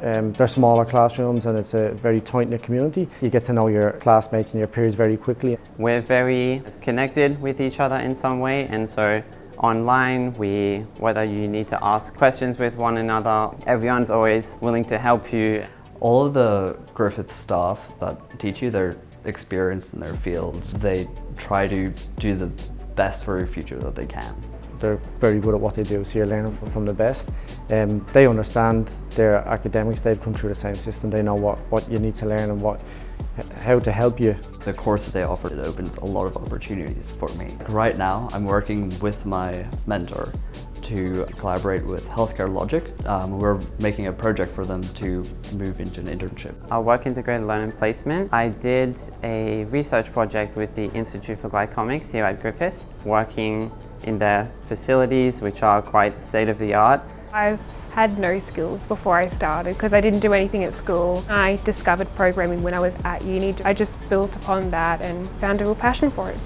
They're smaller classrooms and it's a very tight-knit community. You get to know your classmates and your peers very quickly. We're very connected with each other in some way, and so online, whether you need to ask questions with one another, everyone's always willing to help you. All of the Griffith staff that teach you, they're experienced in their fields. They try to do the best for your future that they can. They're very good at what they do, so you're learning from the best. They understand their academics, they've come through the same system, they know what you need to learn and how to help you. The course that they offer, it opens a lot of opportunities for me. Right now, I'm working with my mentor to collaborate with Healthcare Logic. We're making a project for them to move into an internship. Our work integrated learning placement. I did a research project with the Institute for Glycomics here at Griffith, working in their facilities, which are quite state-of-the-art. I've had no skills before I started because I didn't do anything at school. I discovered programming when I was at uni. I just built upon that and found a real passion for it.